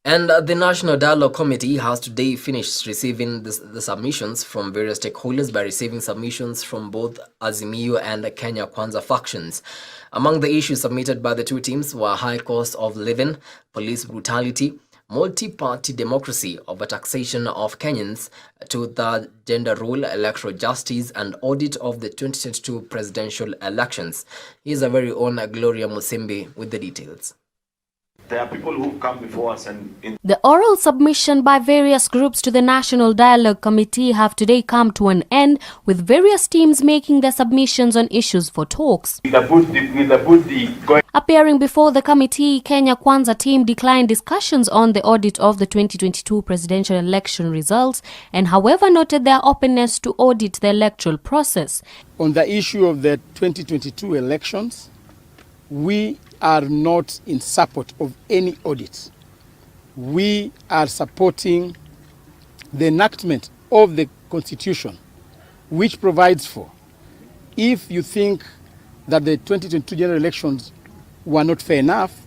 And the National Dialogue Committee has today finished receiving the submissions from various stakeholders by receiving submissions from both Azimio and Kenya Kwaanza factions. Among the issues submitted by the two teams were high cost of living, police brutality, multi-party democracy, over-taxation of Kenyans to the gender role, electoral justice, and audit of the 2022 presidential elections. Here's our very own Gloria Musimbi with the details. There are people who come before us The oral submission by various groups to the National Dialogue Committee have today come to an end, with various teams making their submissions on issues for talks. Appearing before the committee, Kenya Kwaanza team declined discussions on the audit of the 2022 presidential election results and however noted their openness to audit the electoral process. On the issue of the 2022 elections, we are not in support of any audit. We are supporting the enactment of the Constitution, which provides for, if you think that the 2022 general elections were not fair enough,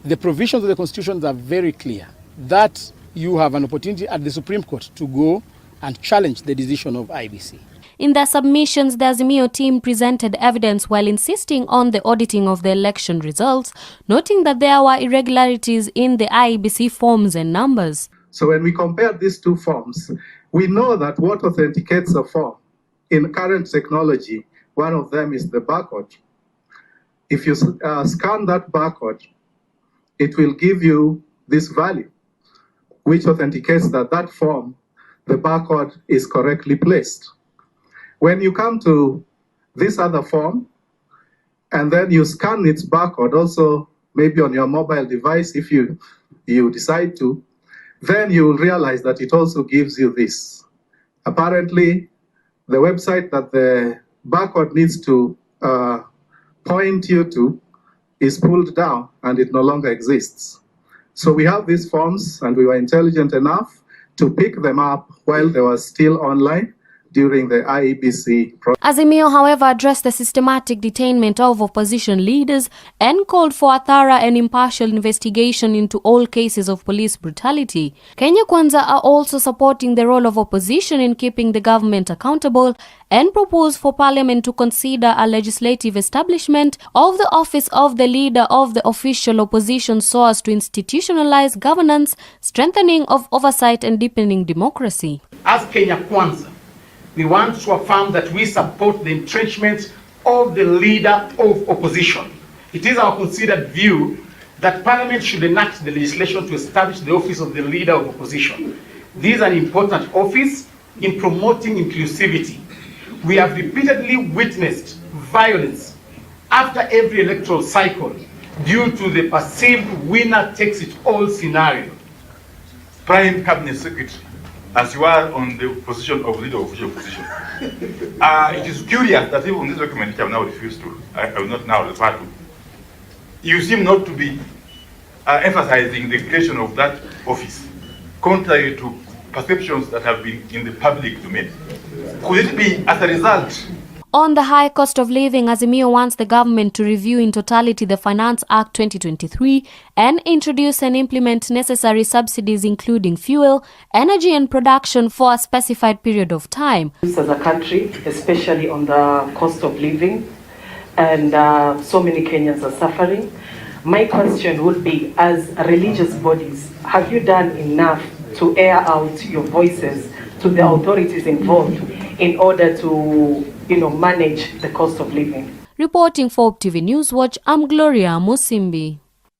the provisions of the Constitution are very clear that you have an opportunity at the Supreme Court to go and challenge the decision of IEBC. In their submissions, the Azimio team presented evidence while insisting on the auditing of the election results, noting that there were irregularities in the IEBC forms and numbers. So when we compare these two forms, we know that what authenticates a form in current technology, one of them is the barcode. If you scan that barcode, it will give you this value, which authenticates that that form, the barcode is correctly placed. When you come to this other form, and then you scan its barcode, also maybe on your mobile device if you decide to, then you will realize that it also gives you this. Apparently, the website that the barcode needs to point you to is pulled down and it no longer exists. So we have these forms and we were intelligent enough to pick them up while they were still online during the IEBC process. Azimio, however, addressed the systematic detainment of opposition leaders and called for a thorough and impartial investigation into all cases of police brutality. Kenya Kwaanza are also supporting the role of opposition in keeping the government accountable and propose for Parliament to consider a legislative establishment of the office of the leader of the official opposition so as to institutionalize governance, strengthening of oversight and deepening democracy. As Kenya Kwaanza, we want to affirm that we support the entrenchment of the leader of opposition. It is our considered view that Parliament should enact the legislation to establish the office of the leader of opposition. This is an important office in promoting inclusivity. We have repeatedly witnessed violence after every electoral cycle due to the perceived winner-takes-it-all scenario. Prime Cabinet Secretary, as you are on the position of leader of official position. It is curious that even this document which I have now refused to, I will not now refer to, you seem not to be emphasizing the creation of that office, contrary to perceptions that have been in the public domain. Could it be as a result? On the high cost of living, Azimio wants the government to review in totality the Finance Act 2023 and introduce and implement necessary subsidies including fuel, energy and production for a specified period of time. As a country, especially on the cost of living, and so many Kenyans are suffering. My question would be, as religious bodies, have you done enough to air out your voices to the authorities involved in order to manage the cost of living? Reporting for OpTV Newswatch, I'm Gloria Musimbi.